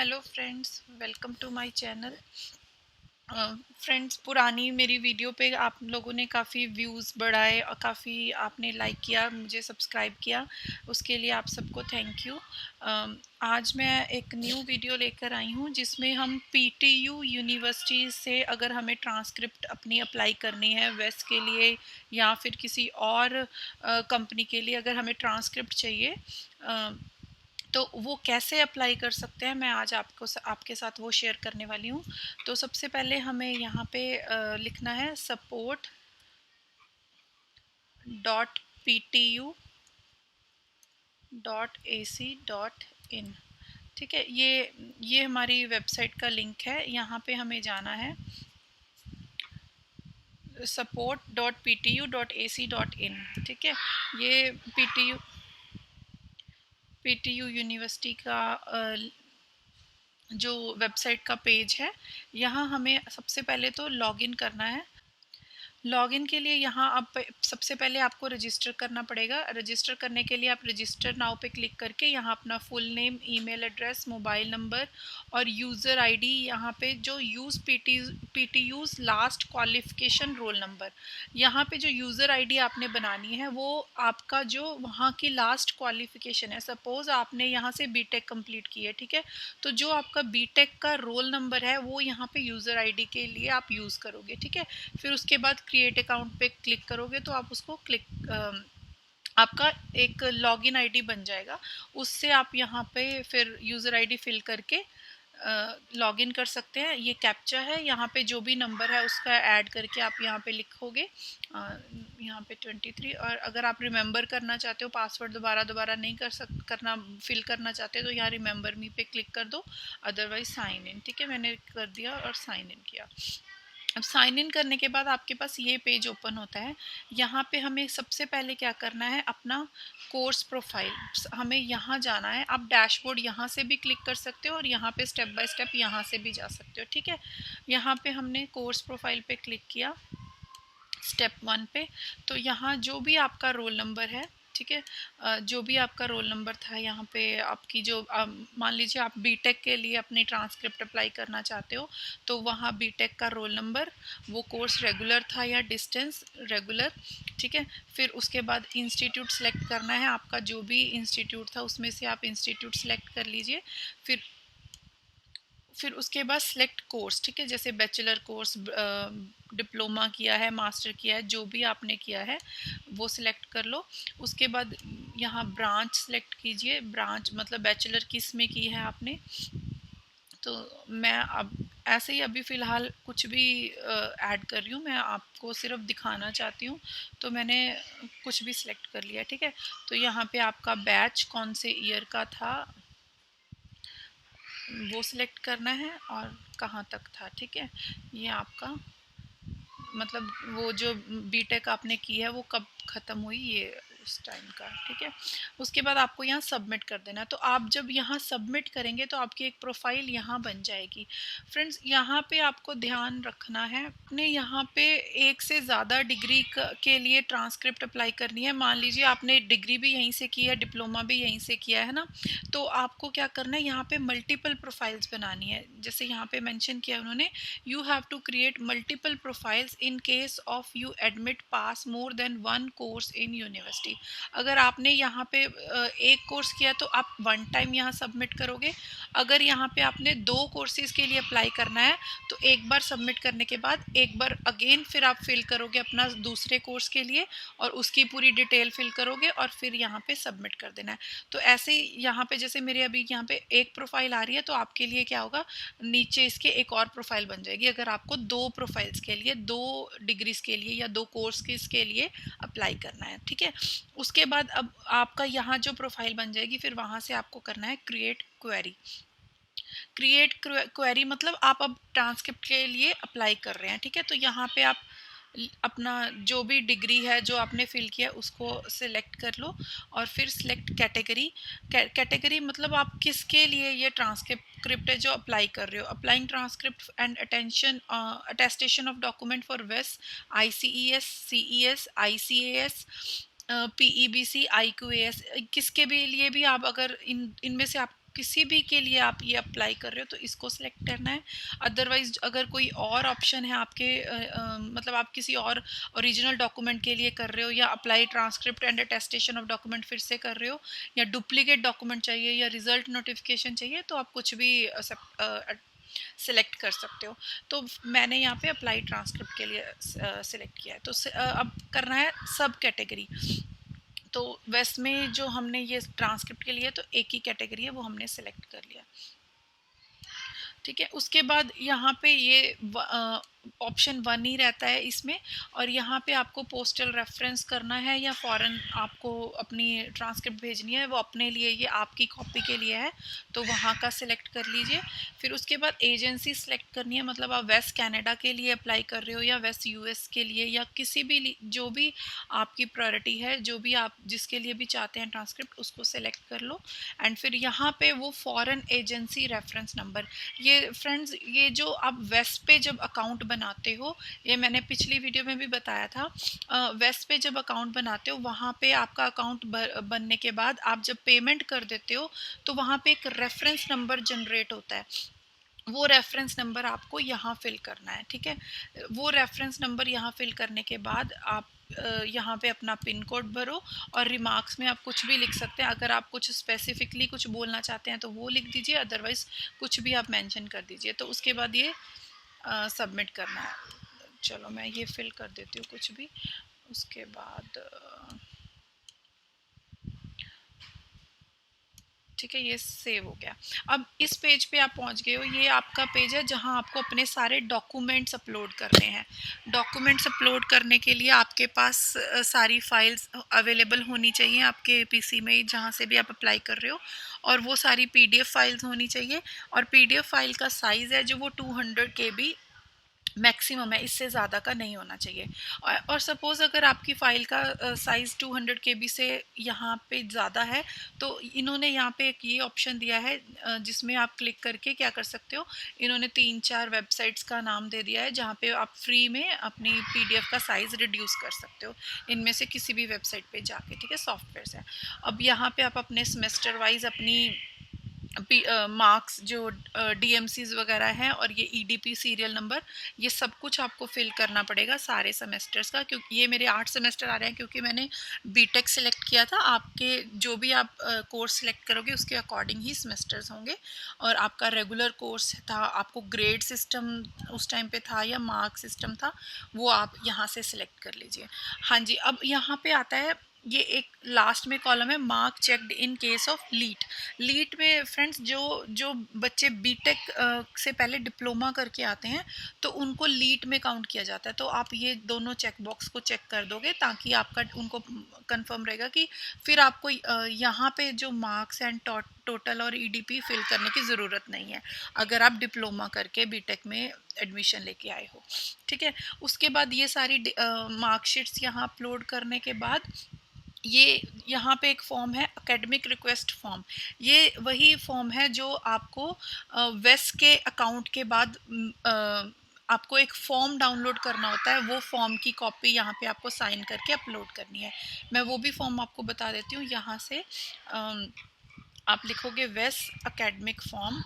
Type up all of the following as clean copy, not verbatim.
Hello friends, welcome to my channel. Friends, पुरानी मेरी video पे आप लोगों ने काफ़ी व्यूज़ बढ़ाए और काफ़ी आपने लाइक किया, मुझे सब्सक्राइब किया, उसके लिए आप सबको थैंक यू। आज मैं एक न्यू वीडियो लेकर आई हूँ जिसमें हम पीटीयू यूनिवर्सिटी से अगर हमें ट्रांसक्रिप्ट अपनी अप्लाई करनी है वेस्ट के लिए या फिर किसी और कंपनी के लिए अगर हमें ट्रांसक्रिप्ट चाहिए तो वो कैसे अप्लाई कर सकते हैं, मैं आज आपके साथ वो शेयर करने वाली हूँ। तो सबसे पहले हमें यहाँ पे लिखना है support.ptu.ac.in। ठीक है, ये हमारी वेबसाइट का लिंक है। यहाँ पे हमें जाना है support.ptu.ac.in। ठीक है, ये पीटीयू यूनिवर्सिटी का जो वेबसाइट का पेज है। यहाँ हमें सबसे पहले तो लॉगिन करना है। लॉगिन के लिए यहाँ आप सबसे पहले आपको रजिस्टर करना पड़ेगा। रजिस्टर करने के लिए आप रजिस्टर नाउ पे क्लिक करके यहाँ अपना full name, email address, mobile number और यूज़र आईडी, यहाँ पे जो पीटीयूज़ लास्ट क्वालिफिकेशन रोल नंबर, यहाँ पे जो यूज़र आईडी आपने बनानी है वो आपका जो वहाँ की लास्ट क्वालिफिकेशन है। सपोज़ आपने यहाँ से बीटेक कंप्लीट की है, ठीक है, तो जो आपका बीटेक का रोल नंबर है वो यहाँ पे यूज़र आईडी के लिए आप यूज़ करोगे। ठीक है, फिर उसके बाद क्रिएट अकाउंट पे क्लिक करोगे तो आप उसको आपका एक लॉगिन आईडी बन जाएगा। उससे आप यहाँ पे फिर यूज़र आईडी फिल करके लॉगिन कर सकते हैं। ये कैप्चा है, यहाँ पे जो भी नंबर है उसका ऐड करके आप यहाँ पे लिखोगे यहाँ पे 23। और अगर आप रिमेंबर करना चाहते हो, पासवर्ड दोबारा नहीं करना फिल करना चाहते हो तो यहाँ रिमेंबर मी पे क्लिक कर दो, अदरवाइज साइन इन। ठीक है, मैंने कर दिया और साइन इन किया। अब साइन इन करने के बाद आपके पास ये पेज ओपन होता है। यहाँ पे हमें सबसे पहले क्या करना है, अपना कोर्स प्रोफाइल, हमें यहाँ जाना है। आप डैशबोर्ड यहाँ से भी क्लिक कर सकते हो और यहाँ पे स्टेप बाय स्टेप यहाँ से भी जा सकते हो। ठीक है, यहाँ पे हमने कोर्स प्रोफाइल पे क्लिक किया स्टेप 1 पे। तो यहाँ जो भी आपका रोल नंबर है, ठीक है, जो भी आपका रोल नंबर था यहाँ पे आपकी जो मान लीजिए आप बीटेक के लिए अपनी ट्रांसक्रिप्ट अप्लाई करना चाहते हो तो वहाँ बीटेक का रोल नंबर, वो कोर्स रेगुलर था या डिस्टेंस रेगुलर। ठीक है, फिर उसके बाद इंस्टीट्यूट सेलेक्ट करना है, आपका जो भी इंस्टीट्यूट था उसमें से आप इंस्टीट्यूट सेलेक्ट कर लीजिए। फिर उसके बाद सिलेक्ट कोर्स, ठीक है, जैसे बैचलर कोर्स, डिप्लोमा किया है, मास्टर किया है, जो भी आपने किया है वो सिलेक्ट कर लो। उसके बाद यहाँ ब्रांच सिलेक्ट कीजिए, ब्रांच मतलब बैचलर किस में की है आपने। तो मैं अब ऐसे ही अभी फ़िलहाल कुछ भी ऐड कर रही हूँ, मैं आपको सिर्फ दिखाना चाहती हूँ, तो मैंने कुछ भी सिलेक्ट कर लिया। ठीक है, तो यहाँ पे आपका बैच कौन से ईयर का था वो सिलेक्ट करना है और कहाँ तक था। ठीक है, ये आपका मतलब वो जो बीटेक आपने की है वो कब ख़त्म हुई, ये उस टाइम का। ठीक है, उसके बाद आपको यहाँ सबमिट कर देना है। तो आप जब यहाँ सबमिट करेंगे तो आपकी एक प्रोफाइल यहाँ बन जाएगी। फ्रेंड्स, यहाँ पे आपको ध्यान रखना है, आपने यहाँ पे एक से ज़्यादा डिग्री के लिए ट्रांसक्रिप्ट अप्लाई करनी है। मान लीजिए आपने डिग्री भी यहीं से की है, डिप्लोमा भी यहीं से किया है ना, तो आपको क्या करना है, यहाँ पे मल्टीपल प्रोफाइल्स बनानी है। जैसे यहाँ पे मेंशन किया उन्होंने, you have to create multiple profiles in case of you admit pass more than 1 course in university. अगर आपने यहाँ पे एक कोर्स किया तो आप 1 टाइम यहाँ सबमिट करोगे। अगर यहाँ पे आपने 2 कोर्सेज के लिए अप्लाई करना है तो एक बार सबमिट करने के बाद एक बार अगेन फिर आप फिल करोगे अपना दूसरे कोर्स के लिए और उसकी पूरी डिटेल फिल करोगे और फिर यहाँ पे सबमिट कर देना है। तो ऐसे ही यहाँ पे जैसे मेरे अभी यहाँ पे एक प्रोफाइल आ रही है तो आपके लिए क्या होगा, नीचे इसके एक और प्रोफाइल बन जाएगी अगर आपको 2 प्रोफाइल्स के लिए, 2 डिग्रीज के लिए या 2 कोर्स के लिए अप्लाई करना है। ठीक है, उसके बाद अब आपका यहाँ जो प्रोफाइल बन जाएगी फिर वहाँ से आपको करना है क्रिएट क्वेरी। क्रिएट क्वेरी मतलब आप अब ट्रांसक्रिप्ट के लिए अप्लाई कर रहे हैं। ठीक है, तो यहाँ पे आप अपना जो भी डिग्री है जो आपने फिल किया उसको सिलेक्ट कर लो और फिर सिलेक्ट कैटेगरी। कैटेगरी मतलब आप किसके लिए ये ट्रांसक्रिप्ट है जो अप्लाई कर रहे हो। Applying transcript and attestation of document for वेस्ट, ICES, CES, ICAS, PEBC, IQAS, किसके भी लिए भी आप अगर इनमें से आप किसी भी के लिए आप ये अप्लाई कर रहे हो तो इसको सिलेक्ट करना है। अदरवाइज अगर कोई और ऑप्शन है आपके मतलब आप किसी और ओरिजिनल डॉक्यूमेंट के लिए कर रहे हो, या apply transcript and attestation of document फिर से कर रहे हो, या डुप्लीकेट डॉक्यूमेंट चाहिए, या रिजल्ट नोटिफिकेशन चाहिए, तो आप कुछ भी सिलेक्ट कर सकते हो। तो मैंने यहाँ पे अप्लाई ट्रांसक्रिप्ट के लिए सिलेक्ट किया है। तो अब करना है सब कैटेगरी। तो वेस्ट में जो हमने ये ट्रांसक्रिप्ट के लिए तो एक ही कैटेगरी है, वो हमने सेलेक्ट कर लिया। ठीक है, उसके बाद यहाँ पे ये ऑप्शन 1 ही रहता है इसमें, और यहाँ पे आपको पोस्टल रेफरेंस करना है या फॉरेन आपको अपनी ट्रांसक्रिप्ट भेजनी है, वो अपने लिए, ये आपकी कॉपी के लिए है, तो वहाँ का सिलेक्ट कर लीजिए। फिर उसके बाद एजेंसी सिलेक्ट करनी है, मतलब आप वेस्ट कनाडा के लिए अप्लाई कर रहे हो या वेस्ट यूएस के लिए, या किसी भी जो भी आपकी प्रायोरिटी है, जो भी आप जिसके लिए भी चाहते हैं ट्रांसक्रिप्ट, उसको सिलेक्ट कर लो। एंड फिर यहाँ पे वो फॉरेन एजेंसी रेफरेंस नंबर, ये फ्रेंड्स ये जो आप वेस्ट पे जब अकाउंट बनाते हो, ये मैंने पिछली वीडियो में भी बताया था, वेस्ट पे जब अकाउंट बनाते हो वहाँ पे आपका अकाउंट बनने के बाद आप जब पेमेंट कर देते हो तो वहाँ पे एक रेफरेंस नंबर जनरेट होता है, वो रेफरेंस नंबर आपको यहाँ फिल करना है। ठीक है, वो रेफरेंस नंबर यहाँ फिल करने के बाद आप यहाँ पे अपना पिन कोड भरो, और रिमार्क्स में आप कुछ भी लिख सकते हैं। अगर आप कुछ स्पेसिफिकली कुछ बोलना चाहते हैं तो वो लिख दीजिए, अदरवाइज़ कुछ भी आप मेंशन कर दीजिए। तो उसके बाद ये सबमिट करना है। चलो मैं ये फिल कर देती हूँ कुछ भी। उसके बाद ठीक है, ये सेव हो गया। अब इस पेज पे आप पहुंच गए हो, ये आपका पेज है जहां आपको अपने सारे डॉक्यूमेंट्स अपलोड करने हैं। डॉक्यूमेंट्स अपलोड करने के लिए आपके पास सारी फाइल्स अवेलेबल होनी चाहिए आपके पीसी में, जहां से भी आप अप्लाई कर रहे हो, और वो सारी पीडीएफ फाइल्स होनी चाहिए। और पीडीएफ फाइल का साइज़ है जो वो 200 KB मैक्सिमम है, इससे ज़्यादा का नहीं होना चाहिए। और सपोज़ अगर आपकी फ़ाइल का साइज़ 200 KB से यहाँ पे ज़्यादा है, तो इन्होंने यहाँ पे एक ये ऑप्शन दिया है जिसमें आप क्लिक करके क्या कर सकते हो, इन्होंने 3-4 वेबसाइट्स का नाम दे दिया है जहाँ पे आप फ्री में अपनी पीडीएफ का साइज़ रिड्यूस कर सकते हो, इनमें से किसी भी वेबसाइट पे जाके। ठीक है, सॉफ्टवेयर से। अब यहाँ पे आप अपने सेमेस्टर वाइज अपनी मार्क्स जो डीएमसीज वगैरह हैं, और ये ईडीपी सीरियल नंबर, ये सब कुछ आपको फिल करना पड़ेगा सारे सेमेस्टर्स का, क्योंकि ये मेरे 8 सेमेस्टर आ रहे हैं, क्योंकि मैंने बीटेक सिलेक्ट किया था। आपके जो भी आप कोर्स सिलेक्ट करोगे उसके अकॉर्डिंग ही सेमेस्टर्स होंगे, और आपका रेगुलर कोर्स था, आपको ग्रेड सिस्टम उस टाइम पे था या मार्क सिस्टम था, वो आप यहाँ से सिलेक्ट कर लीजिए। हाँ जी, अब यहाँ पे आता है ये एक लास्ट में कॉलम है, mark checked in case of LEET. LEET में फ्रेंड्स जो जो बच्चे बीटेक से पहले डिप्लोमा करके आते हैं तो उनको लीट में काउंट किया जाता है। तो आप ये दोनों चेक बॉक्स को चेक कर दोगे ताकि आपका उनको कंफर्म रहेगा कि फिर आपको यहाँ पे जो मार्क्स एंड टोटल और ईडीपी फिल करने की ज़रूरत नहीं है, अगर आप डिप्लोमा करके बीटेक में एडमिशन लेके आए हो। ठीक है, उसके बाद ये सारी मार्कशीट्स यहाँ अपलोड करने के बाद ये यहाँ पे एक फॉर्म है एकेडमिक रिक्वेस्ट फॉर्म। ये वही फॉर्म है जो आपको वेस्ट के अकाउंट के बाद आपको एक फॉर्म डाउनलोड करना होता है, वो फॉर्म की कॉपी यहाँ पे आपको साइन करके अपलोड करनी है। मैं वो भी फॉर्म आपको बता देती हूँ। यहाँ से आप लिखोगे वेस्ट एकेडमिक फॉर्म,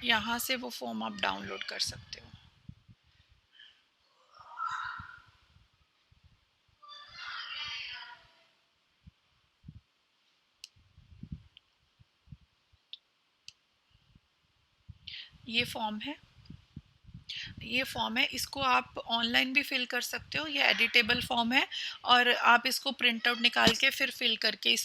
यहाँ से वो फॉर्म आप डाउनलोड कर सकते हो। ये फॉर्म है, ये फॉर्म है, इसको आप ऑनलाइन भी फिल कर सकते हो, ये एडिटेबल फॉर्म है, और आप इसको प्रिंट आउट निकाल के फिर फिल करके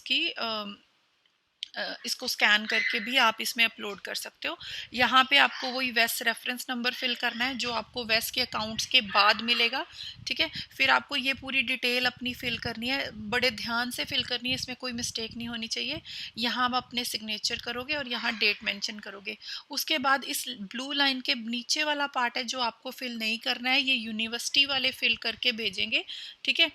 इसको स्कैन करके भी आप इसमें अपलोड कर सकते हो। यहाँ पे आपको वही वेस्ट रेफरेंस नंबर फिल करना है जो आपको वेस्ट के अकाउंट्स के बाद मिलेगा। ठीक है, फिर आपको ये पूरी डिटेल अपनी फिल करनी है, बड़े ध्यान से फिल करनी है, इसमें कोई मिस्टेक नहीं होनी चाहिए। यहाँ आप अपने सिग्नेचर करोगे और यहाँ डेट मेंशन करोगे। उसके बाद इस ब्लू लाइन के नीचे वाला पार्ट है जो आपको फिल नहीं करना है, ये यूनिवर्सिटी वाले फिल करके भेजेंगे। ठीक है,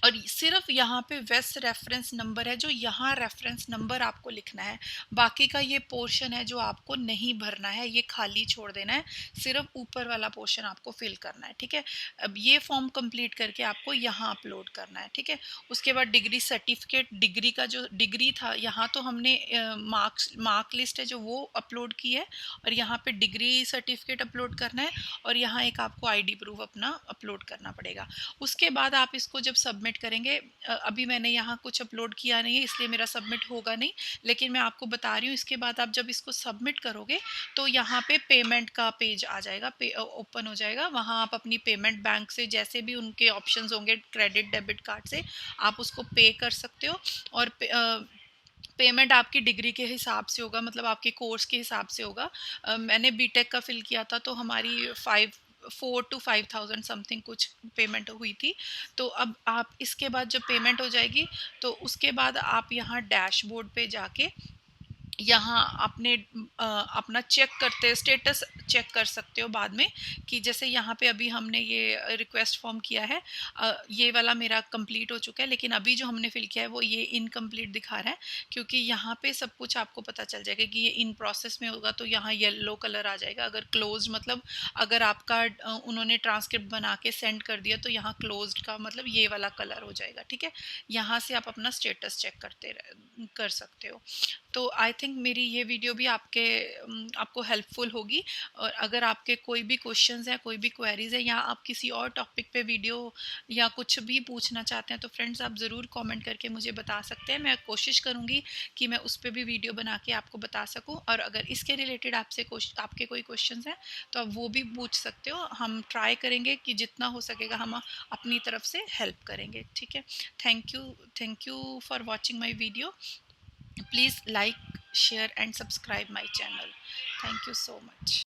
और सिर्फ यहाँ पे वेस्ट रेफरेंस नंबर है, जो यहाँ रेफरेंस नंबर आपको लिखना है। बाकी का ये पोर्शन है जो आपको नहीं भरना है, ये खाली छोड़ देना है, सिर्फ ऊपर वाला पोर्शन आपको फिल करना है, ठीक है। अब ये फॉर्म कंप्लीट करके आपको यहाँ अपलोड करना है, ठीक है। उसके बाद डिग्री सर्टिफिकेट, डिग्री का जो डिग्री था यहाँ तो हमने मार्क लिस्ट है जो वो अपलोड की है, और यहाँ पे डिग्री सर्टिफिकेट अपलोड करना है, और यहाँ एक आपको आईडी प्रूफ अपना अपलोड करना पड़ेगा। उसके बाद आप इसको जब सबमिट करेंगे, अभी मैंने यहाँ कुछ अपलोड किया नहीं है इसलिए मेरा सबमिट होगा नहीं, लेकिन मैं आपको बता रही हूँ इसके बाद आप जब इसको सबमिट करोगे तो यहाँ पे पेमेंट का पेज आ जाएगा, ओपन हो जाएगा। वहाँ आप अपनी पेमेंट बैंक से जैसे भी उनके ऑप्शंस होंगे, क्रेडिट डेबिट कार्ड से आप उसको पे कर सकते हो, और पेमेंट आपकी डिग्री के हिसाब से होगा, मतलब आपके कोर्स के हिसाब से होगा। मैंने बीटेक का फिल किया था तो हमारी 4 to 5,000 समथिंग कुछ पेमेंट हुई थी। तो अब आप इसके बाद जब पेमेंट हो जाएगी तो उसके बाद आप यहाँ डैशबोर्ड पे जाके यहाँ अपना चेक करते स्टेटस चेक कर सकते हो बाद में, कि जैसे यहाँ पे अभी हमने ये रिक्वेस्ट फॉर्म किया है, ये वाला मेरा कंप्लीट हो चुका है, लेकिन अभी जो हमने फिल किया है वो ये इनकम्प्लीट दिखा रहा है, क्योंकि यहाँ पे सब कुछ आपको पता चल जाएगा कि ये इन प्रोसेस में होगा, तो यहाँ येलो कलर आ जाएगा। अगर क्लोज मतलब अगर आपका उन्होंने ट्रांसक्रिप्ट बना के सेंड कर दिया तो यहाँ क्लोज्ड का मतलब ये वाला कलर हो जाएगा, ठीक है। यहाँ से आप अपना स्टेटस चेक कर सकते हो। तो आई थिंक मेरी ये वीडियो भी आपको हेल्पफुल होगी, और अगर आपके कोई भी क्वेश्चंस हैं, कोई भी क्वेरीज है, या आप किसी और टॉपिक पे वीडियो या कुछ भी पूछना चाहते हैं तो फ्रेंड्स आप ज़रूर कमेंट करके मुझे बता सकते हैं। मैं कोशिश करूँगी कि मैं उस पर भी वीडियो बना के आपको बता सकूँ, और अगर इसके रिलेटेड आपके कोई क्वेश्चन हैं तो आप वो भी पूछ सकते हो। हम ट्राई करेंगे कि जितना हो सकेगा हम अपनी तरफ से हेल्प करेंगे, ठीक है। Thank you for watching my video. Please like, share and subscribe my channel. Thank you so much.